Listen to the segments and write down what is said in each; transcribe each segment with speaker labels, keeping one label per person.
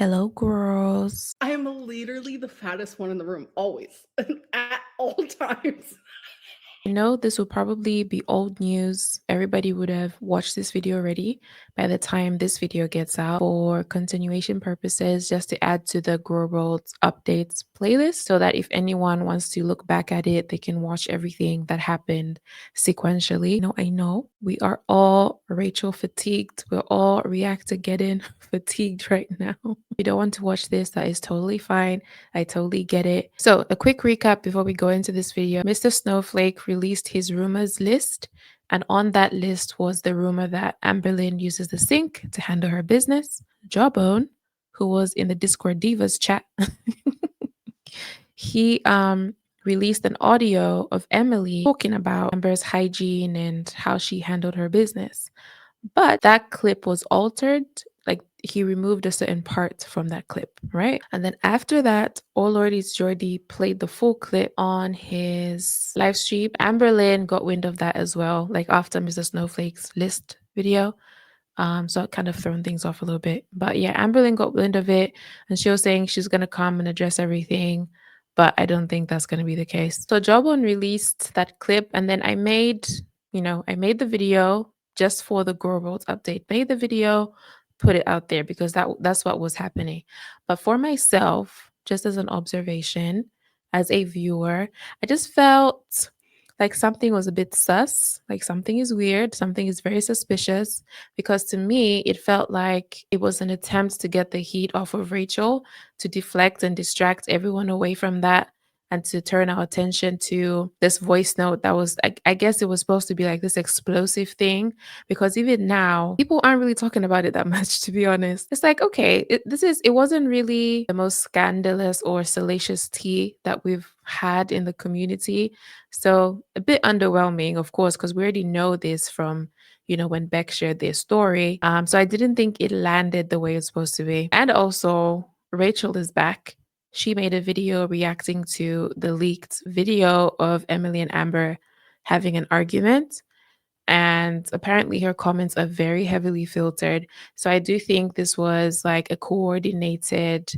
Speaker 1: Hello, girls.
Speaker 2: I am literally the fattest one in the room, always, at all times.
Speaker 1: I know this will probably be old news. Everybody would have watched this video already by the time this video gets out for continuation purposes, just to add to the Gorls updates playlist so that if anyone wants to look back at it, they can watch everything that happened sequentially. I know we are all Rachel fatigued. We're all react getting fatigued right now. If you don't want to watch this, that is totally fine. I totally get it. So, a quick recap before we go into this video. Mr. Snowflake released his rumors list, and on that list was the rumor that Amberlynn uses the sink to handle her business. Jawbone, who was in the Discord Divas chat, he released an audio of Emily talking about Amber's hygiene and how she handled her business. But that clip was altered. Like he removed a certain part from that clip, right? And then after that, Oh Lordy's Jordy played the full clip on his live stream. Amberlynn got wind of that as well, like after Mr. Snowflake's list video. So it kind of thrown things off a little bit. But yeah, Amberlynn got wind of it and she was saying she's gonna come and address everything. But I don't think that's gonna be the case. So Jawbone released that clip and then I made the video just for the Gorls update. Made the video, put it out there because that's what was happening. But for myself, just as an observation, as a viewer, I just felt like something was a bit sus, like something is weird, something is very suspicious, because to me, it felt like it was an attempt to get the heat off of Rachel, to deflect and distract everyone away from that, and to turn our attention to this voice note that was, I guess it was supposed to be like this explosive thing, because even now, people aren't really talking about it that much, to be honest. It's like, okay, it wasn't really the most scandalous or salacious tea that we've had in the community. So a bit underwhelming, of course, because we already know this from, when Beck shared their story. So I didn't think it landed the way it's supposed to be. And also, Rachel is back. She made a video reacting to the leaked video of Emily and Amber having an argument. And apparently, her comments are very heavily filtered. So I do think this was like a coordinated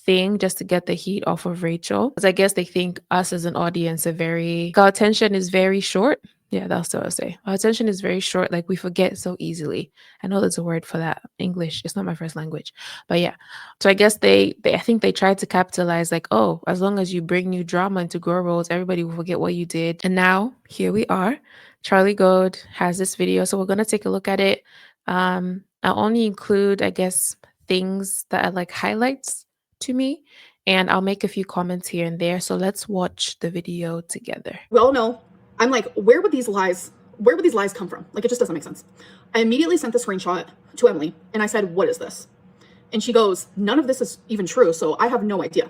Speaker 1: thing just to get the heat off of Rachel. Because I guess they think us as an audience our attention is very short. Yeah, that's what I say. Our attention is very short. Like we forget so easily. I know there's a word for that. English. It's not my first language. But yeah. So I guess I think they tried to capitalize like, oh, as long as you bring new drama into Girl Roles, everybody will forget what you did. And now here we are. Charlie Gold has this video. So we're gonna take a look at it. I'll only include, I guess, things that are like highlights to me, and I'll make a few comments here and there. So let's watch the video together.
Speaker 2: We all know. I'm like, where would these lies come from? Like, it just doesn't make sense. I immediately sent the screenshot to Emily and I said, what is this? And she goes, none of this is even true, so I have no idea.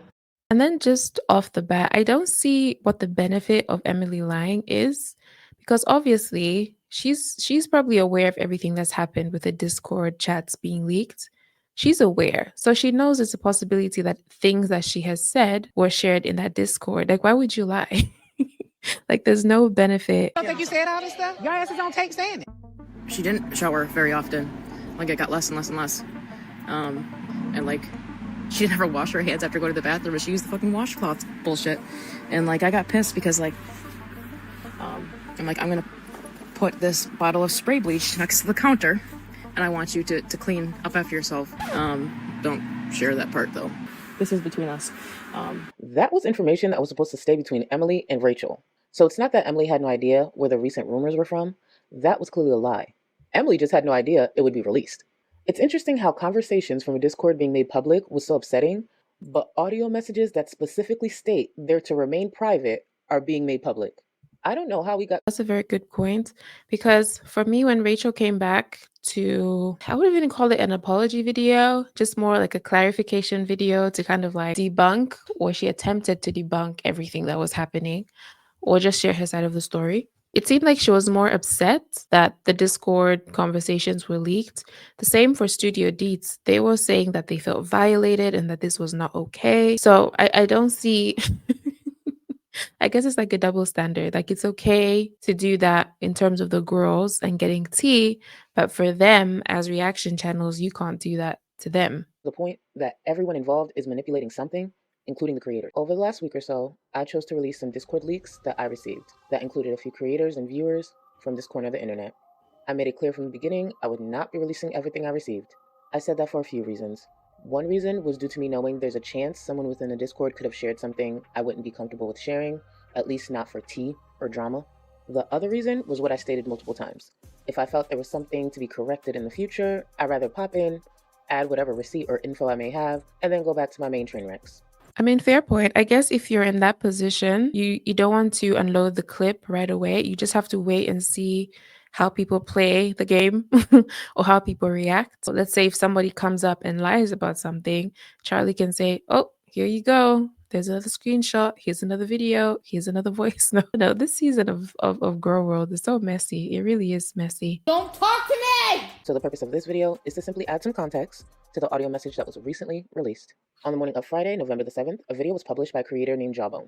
Speaker 1: And then just off the bat, I don't see what the benefit of Emily lying is, because obviously she's probably aware of everything that's happened with the Discord chats being leaked. She's aware. So she knows it's a possibility that things that she has said were shared in that Discord. Like, why would you lie? Like, there's no benefit.
Speaker 3: Don't think you said all this stuff? Your asses don't take saying it.
Speaker 4: She didn't shower very often. Like, it got less and less and less. And like, she didn't ever wash her hands after going to the bathroom, but she used the fucking washcloth bullshit. And like, I got pissed because like, I'm like, I'm gonna put this bottle of spray bleach next to the counter, and I want you to clean up after yourself. Don't share that part though. This is between us.
Speaker 5: That was information that was supposed to stay between Emily and Rachel. So it's not that Emily had no idea where the recent rumors were from. That was clearly a lie. Emily just had no idea it would be released. It's interesting how conversations from a Discord being made public was so upsetting, but audio messages that specifically state they're to remain private are being made public. I don't know how we got.
Speaker 1: That's a very good point, because for me, when Rachel came back to, I wouldn't even call it an apology video, just more like a clarification video to kind of like debunk, or she attempted to debunk everything that was happening, or just share her side of the story. It seemed like she was more upset that the Discord conversations were leaked. The same for Studio Deets. They were saying that they felt violated and that this was not okay. So I don't see. I guess it's like a double standard. Like it's okay to do that in terms of the girls and getting tea, but for them as reaction channels, you can't do that to them.
Speaker 5: the point that everyone involved is manipulating something, including the creators. Over the last week or so, I chose to release some Discord leaks that I received that included a few creators and viewers from this corner of the internet. I made it clear from the beginning I would not be releasing everything I received. I said that for a few reasons. One reason was due to me knowing there's a chance someone within the Discord could have shared something I wouldn't be comfortable with sharing, at least not for tea or drama. The other reason was what I stated multiple times. If I felt there was something to be corrected in the future, I'd rather pop in, add whatever receipt or info I may have, and then go back to my main train wrecks.
Speaker 1: I mean, fair point. I guess if you're in that position, you don't want to unload the clip right away. You just have to wait and see how people play the game or how people react. So let's say if somebody comes up and lies about something, Charlie can say, "Oh, here you go. There's another screenshot. Here's another video. Here's another voice." No, this season of Girl World is so messy. It really is messy.
Speaker 3: Don't talk to me!
Speaker 5: So the purpose of this video is to simply add some context to the audio message that was recently released. On the morning of Friday, November the 7th, a video was published by a creator named Jawbone.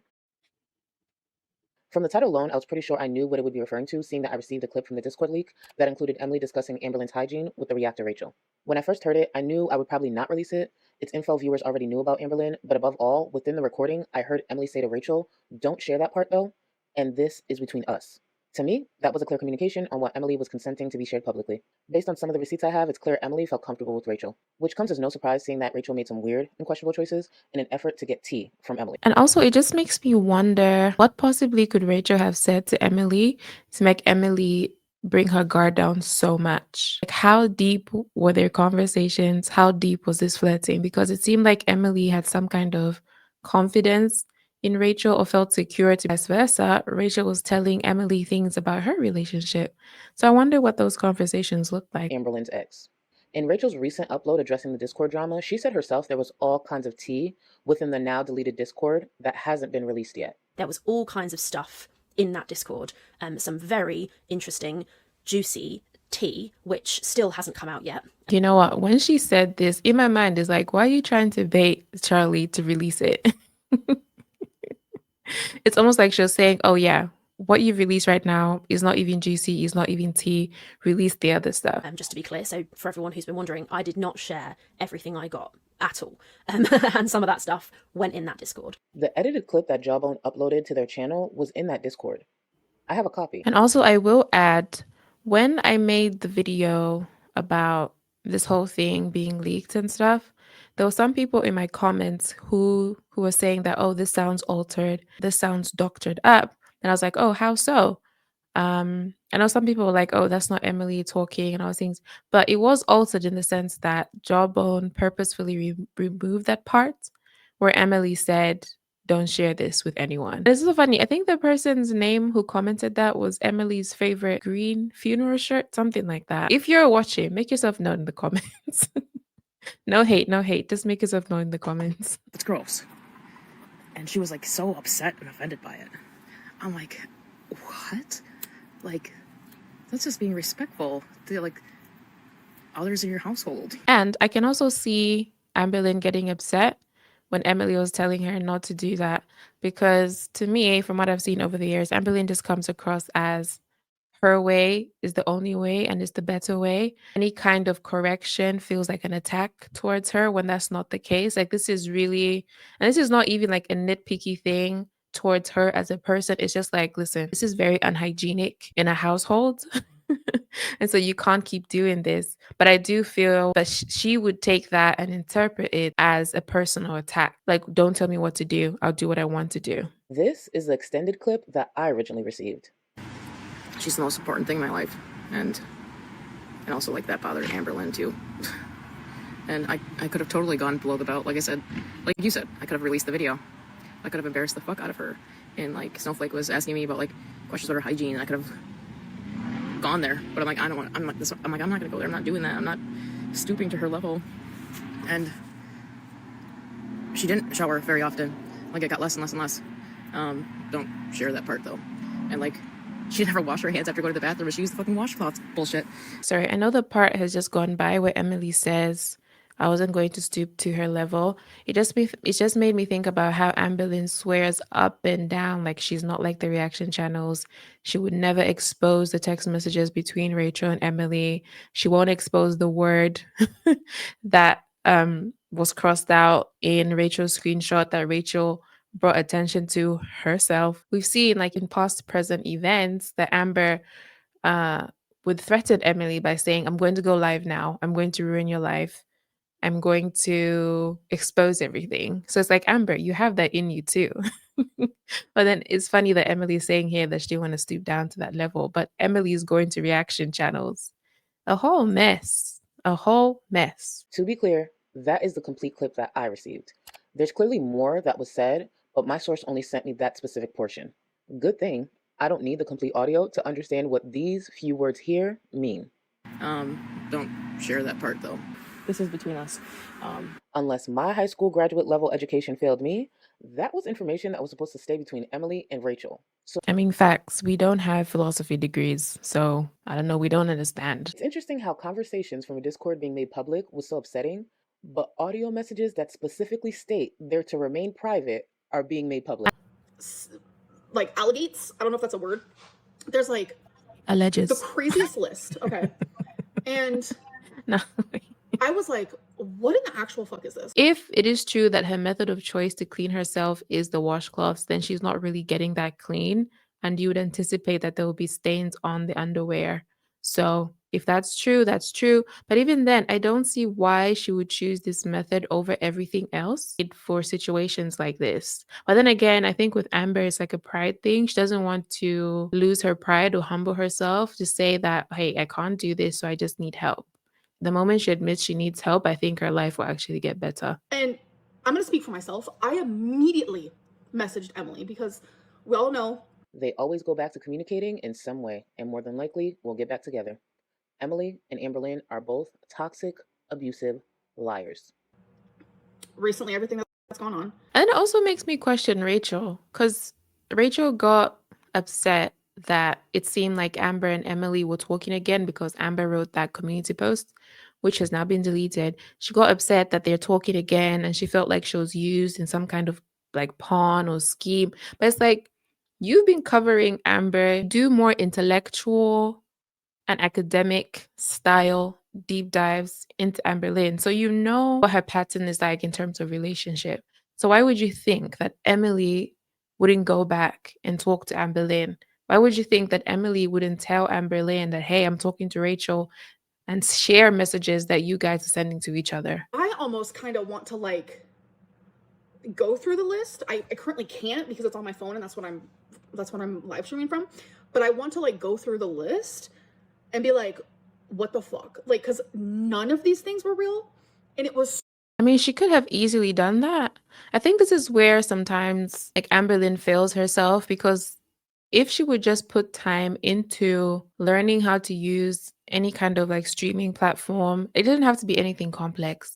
Speaker 5: From the title alone, I was pretty sure I knew what it would be referring to, seeing that I received a clip from the Discord leak that included Emily discussing Amberlynn's hygiene with the reactor Rachel. When I first heard it, I knew I would probably not release it. Its info viewers already knew about Amberlynn, but above all, within the recording, I heard Emily say to Rachel, "Don't share that part though, and this is between us." To me, that was a clear communication on what Emily was consenting to be shared publicly. Based on some of the receipts I have, it's clear Emily felt comfortable with Rachel, which comes as no surprise seeing that Rachel made some weird and questionable choices in an effort to get tea from Emily.
Speaker 1: And also, it just makes me wonder what possibly could Rachel have said to Emily to make Emily bring her guard down so much? Like, how deep were their conversations? How deep was this flirting? Because it seemed like Emily had some kind of confidence in Rachel or felt secure to vice versa. Rachel was telling Emily things about her relationship. So I wonder what those conversations looked like.
Speaker 5: Amberlynn's ex. In Rachel's recent upload addressing the Discord drama, she said herself there was all kinds of tea within the now deleted Discord that hasn't been released yet.
Speaker 6: There was all kinds of stuff in that Discord, some very interesting, juicy tea, which still hasn't come out yet.
Speaker 1: You know what? When she said this, in my mind is like, why are you trying to bait Charlie to release it? It's almost like she was saying, oh yeah, what you've released right now is not even juicy, is not even tea. Release the other stuff.
Speaker 6: Just to be clear, so for everyone who's been wondering, I did not share everything I got at all. And some of that stuff went in that Discord.
Speaker 5: The edited clip that Jawbone uploaded to their channel was in that Discord. I have a copy.
Speaker 1: And also, I will add, when I made the video about this whole thing being leaked and stuff, there were some people in my comments who were saying that, oh, this sounds altered, this sounds doctored up. And I was like, oh, how so? I know some people were like, oh, that's not Emily talking and all those things. But it was altered in the sense that Jawbone purposefully removed that part where Emily said, don't share this with anyone. This is so funny. I think the person's name who commented that was Emily's favorite green funeral shirt, something like that. If you're watching, make yourself known in the comments. No hate, no hate. Just make yourself known in the comments.
Speaker 4: It's gross. And she was like so upset and offended by it. I'm like, what? Like, that's just being respectful to like others in your household.
Speaker 1: And I can also see Amberlynn getting upset when Emily was telling her not to do that, because to me, from what I've seen over the years, Amberlynn just comes across as her way is the only way and is the better way. Any kind of correction feels like an attack towards her when that's not the case. Like, this is really, and this is not even like a nitpicky thing towards her as a person. It's just like, listen, this is very unhygienic in a household. And so you can't keep doing this. But I do feel that she would take that and interpret it as a personal attack. Like, don't tell me what to do. I'll do what I want to do.
Speaker 5: This is the extended clip that I originally received.
Speaker 4: She's the most important thing in my life. And also like that bothered Amberlynn too. And I could have totally gone below the belt. Like I said, like you said, I could have released the video. I could have embarrassed the fuck out of her. And like Snowflake was asking me about like questions about her hygiene, and I could have gone there. But I'm like, I don't want, I'm not gonna go there. I'm not doing that. I'm not stooping to her level. And she didn't shower very often. Like, it got less and less and less. Don't share that part though. And like, she didn't ever wash her hands after going to the bathroom, but she used the fucking washcloths. Bullshit.
Speaker 1: Sorry, I know the part has just gone by where Emily says I wasn't going to stoop to her level. It just made me think about how Amberlynn swears up and down like she's not like the reaction channels. She would never expose the text messages between Rachel and Emily. She won't expose the word that was crossed out in Rachel's screenshot that Rachel brought attention to herself. We've seen, like in past present events, that Amber uh, would threaten Emily by saying, I'm going to go live now. I'm going to ruin your life. I'm going to expose everything. So it's like, Amber, you have that in you too. But then it's funny that Emily is saying here that she didn't want to stoop down to that level, but Emily is going to reaction channels. A whole mess. A whole mess.
Speaker 5: To be clear, that is the complete clip that I received. There's clearly more that was said, but my source only sent me that specific portion. Good thing I don't need the complete audio to understand what these few words here mean.
Speaker 4: Don't share that part though. This is between us.
Speaker 5: Unless my high school graduate level education failed me, that was information that was supposed to stay between Emily and Rachel. So
Speaker 1: I mean, facts. We don't have philosophy degrees, so I don't know. We don't understand.
Speaker 5: it's interesting how conversations from a Discord being made public was so upsetting, but audio messages that specifically state they're to remain private are being made public.
Speaker 2: Like alligates. I don't know if that's a word. There's like
Speaker 1: Alleges.
Speaker 2: the craziest list. Okay. And
Speaker 1: No.
Speaker 2: I was like, what in the actual fuck is this?
Speaker 1: If it is true that her method of choice to clean herself is the washcloths, then she's not really getting that clean. And you would anticipate that there will be stains on the underwear. So if that's true, that's true. But even then, I don't see why she would choose this method over everything else for situations like this. But then again, I think with Amber, it's like a pride thing. She doesn't want to lose her pride or humble herself to say that, hey, I can't do this, so I just need help. The moment she admits she needs help, I think her life will actually get better.
Speaker 2: And I'm going to speak for myself. I immediately messaged Emily because we all know
Speaker 5: They always go back to communicating in some way, and more than likely, we'll get back together. Emily and Amberlynn are both toxic, abusive liars.
Speaker 2: recently everything that's gone on.
Speaker 1: And it also makes me question Rachel, because Rachel got upset that it seemed like Amber and Emily were talking again because Amber wrote that community post, which has now been deleted. She got upset that they're talking again and she felt like she was used in some kind of like pawn or scheme. But it's like, you've been covering Amber, do more intellectual and academic style deep dives into Amberlynn. So you know what her pattern is like in terms of relationship. So why would you think that Emily wouldn't go back and talk to Amberlynn? Why would you think that Emily wouldn't tell Amberlynn that, hey, I'm talking to Rachel, and share messages that you guys are sending to each other?
Speaker 2: I almost kind of want to like go through the list. I currently can't because it's on my phone and that's what I'm live streaming from. But I want to like go through the list and be like, what the fuck? Like, because none of these things were real. And it was
Speaker 1: I mean, she could have easily done that. I think this is where sometimes like Amberlynn fails herself, because if she would just put time into learning how to use any kind of like streaming platform, it doesn't have to be anything complex.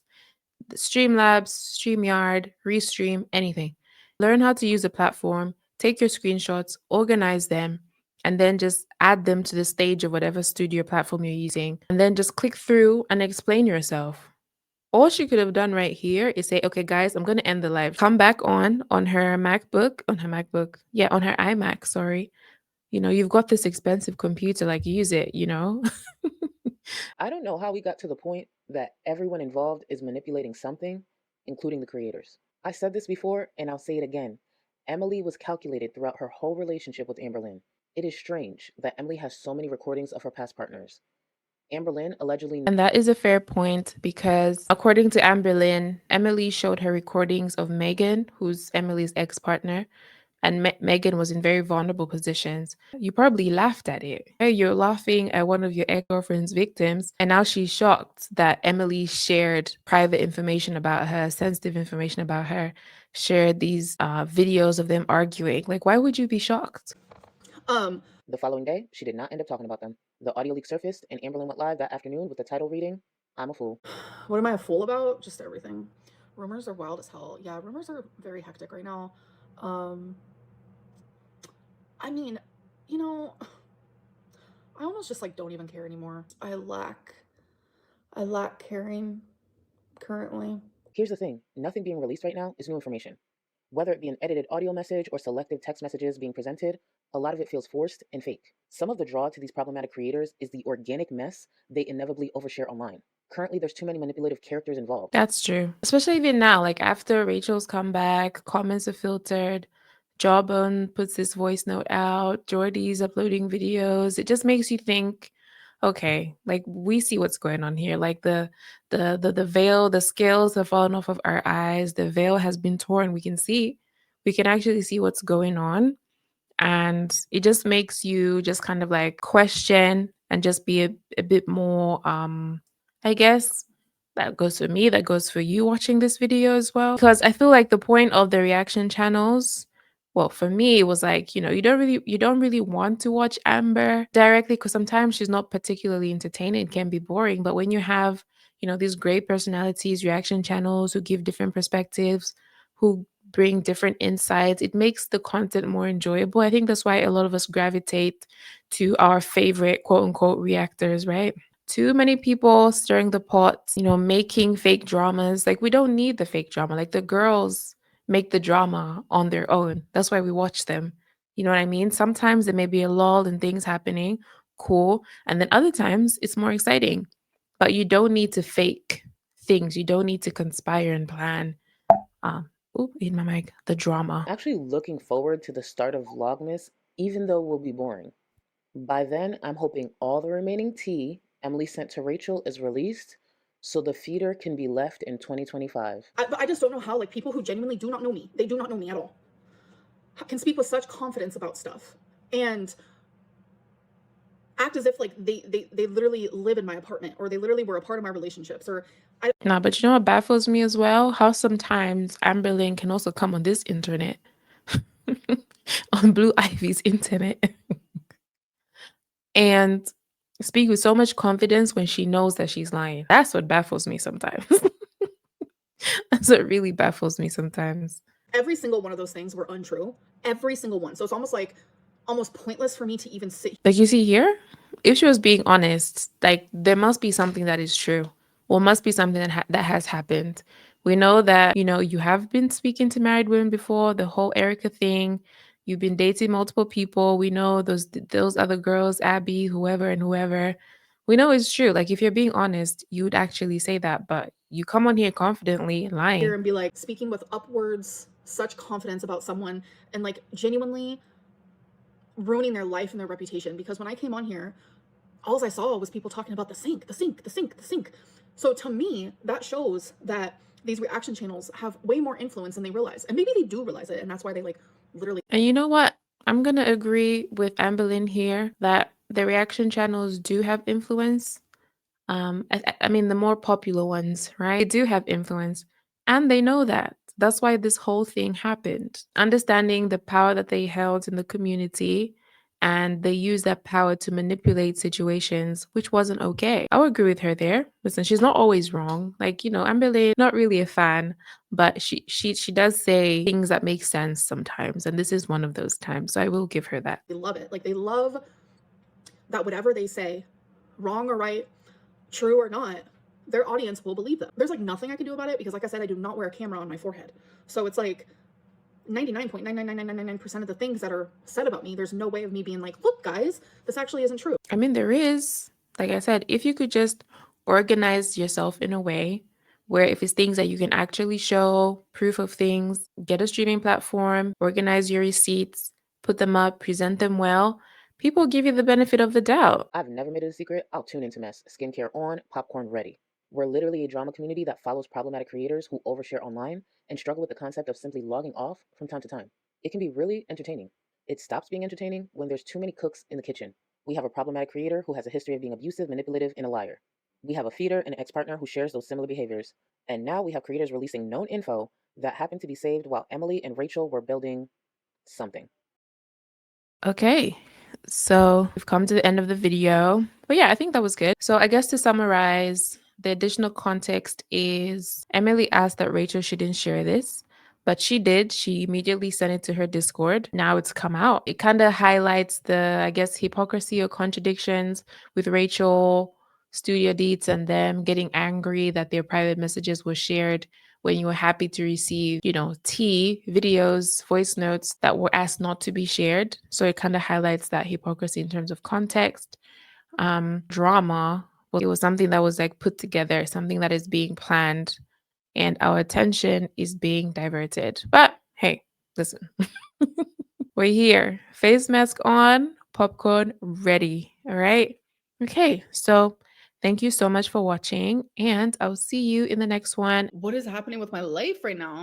Speaker 1: The Streamlabs, StreamYard, Restream, anything. Learn how to use a platform, take your screenshots, organize them, and then just add them to the stage of whatever studio platform you're using. And then just click through and explain yourself. All she could have done right here is say, okay, guys, I'm going to end the live. Come back on her MacBook, on her iMac, sorry. You've got this expensive computer, like use it,
Speaker 5: I don't know how we got to the point that everyone involved is manipulating something, including the creators. I said this before, and I'll say it again. Emily was calculated throughout her whole relationship with Amberlynn. It is strange that Emily has so many recordings of her past partners. Amberlynn allegedly.
Speaker 1: And that is a fair point, because according to Amberlynn, Emily showed her recordings of Megan, who's Emily's ex-partner, and Megan was in very vulnerable positions. You probably laughed at it. You're laughing at one of your ex-girlfriend's victims, and now she's shocked that Emily shared private information about her, sensitive information about her, shared these videos of them arguing. Like, why would you be shocked?
Speaker 5: The following day, she did not end up talking about them. The audio leak surfaced, and Amberlynn went live that afternoon with the title reading, I'm a fool.
Speaker 2: What am I a fool about? Just everything. Rumors are wild as hell. Yeah, rumors are very hectic right now. I mean, I almost just like don't even care anymore. I lack caring currently.
Speaker 5: Here's the thing, nothing being released right now is new information. Whether it be an edited audio message or selective text messages being presented, a lot of it feels forced and fake. Some of the draw to these problematic creators is the organic mess they inevitably overshare online. Currently, there's too many manipulative characters involved.
Speaker 1: That's true. Especially even now, like after Rachel's come back, comments are filtered, Jawbone puts this voice note out, Jordy's uploading videos. It just makes you think, okay, like we see what's going on here. Like the veil, the scales have fallen off of our eyes, the veil has been torn. We can actually see what's going on. And it just makes you just kind of like question and just be a bit more I guess that goes for me, that goes for you watching this video as well. Because I feel like the point of the reaction channels, well, for me, it was like, you don't really want to watch Amber directly because sometimes she's not particularly entertaining. It can be boring. But when you have, these great personalities, reaction channels who give different perspectives, who bring different insights, it makes the content more enjoyable. I think that's why a lot of us gravitate to our favorite quote unquote reactors, right? Too many people stirring the pot, making fake dramas. Like, we don't need the fake drama. Like, the girls make the drama on their own. That's why we watch them. You know what I mean? Sometimes there may be a lull and things happening, cool. And then other times it's more exciting. But you don't need to fake things. You don't need to conspire and plan. In my mic, the drama.
Speaker 5: Actually looking forward to the start of Vlogmas, even though it will be boring. By then, I'm hoping all the remaining tea Emily sent to Rachel is released so the feeder can be left in 2025.
Speaker 2: But I just don't know how, like, people who genuinely do not know me, they do not know me at all, can speak with such confidence about stuff and act as if like they literally live in my apartment, or they literally were a part of my relationships, or
Speaker 1: Nah, but you know what baffles me as well? How sometimes Amberlynn can also come on this internet, on Blue Ivy's internet, and speak with so much confidence when she knows that she's lying. That's what baffles me sometimes. That's what really baffles me sometimes.
Speaker 2: every single one of those things were untrue. Every single one. So it's almost pointless for me to even sit.
Speaker 1: Like, you see here, if she was being honest, like, there must be something that is true. Well, must be something that has happened. We know that, you have been speaking to married women before, the whole Erica thing. You've been dating multiple people. We know those other girls, Abby, whoever and whoever. We know it's true. Like, if you're being honest, you would actually say that. But you come on here confidently lying.
Speaker 2: Here and be like speaking with upwards such confidence about someone and like genuinely ruining their life and their reputation. Because when I came on here, all I saw was people talking about the sink, the sink, the sink, the sink. So to me, that shows that these reaction channels have way more influence than they realize. And maybe they do realize it, and that's why they like literally.
Speaker 1: And you know what? I'm going to agree with Amberlynn here that the reaction channels do have influence. I mean, the more popular ones, right? They do have influence. And they know that. That's why this whole thing happened. Understanding the power that they held in the community, and they used that power to manipulate situations, which wasn't okay. I would agree with her there. Listen, she's not always wrong. Like, Amberlynn, not really a fan, but she does say things that make sense sometimes, and this is one of those times. So I will give her that.
Speaker 2: They love it. Like, they love that whatever they say, wrong or right, true or not, their audience will believe them. There's like nothing I can do about it because, like I said, I do not wear a camera on my forehead. So it's like 99.99999% of the things that are said about me, there's no way of me being like, look, guys, this actually isn't true.
Speaker 1: I mean, there is. Like I said, if you could just organize yourself in a way where if it's things that you can actually show, proof of things, get a streaming platform, organize your receipts, put them up, present them well, people give you the benefit of the doubt.
Speaker 5: I've never made it a secret. I'll tune into mess. Skincare on, popcorn ready. We're literally a drama community that follows problematic creators who overshare online and struggle with the concept of simply logging off from time to time. It can be really entertaining. It stops being entertaining when there's too many cooks in the kitchen. We have a problematic creator who has a history of being abusive, manipulative, and a liar. We have a feeder and an ex-partner who shares those similar behaviors. And now we have creators releasing known info that happened to be saved while Emily and Rachel were building something.
Speaker 1: Okay, so we've come to the end of the video. But yeah, I think that was good. So I guess to summarize, the additional context is Emily asked that Rachel shouldn't share this, but she did. She immediately sent it to her Discord. Now it's come out. It kind of highlights the, I guess, hypocrisy or contradictions with Rachel, Studio Deets, and them getting angry that their private messages were shared when you were happy to receive, tea, videos, voice notes that were asked not to be shared. So it kind of highlights that hypocrisy in terms of context. Drama It was something that was like put together, something that is being planned, and our attention is being diverted. But hey, listen, we're here. Face mask on, popcorn ready. All right. Okay. So thank you so much for watching, and I'll see you in the next one.
Speaker 2: What is happening with my life right now?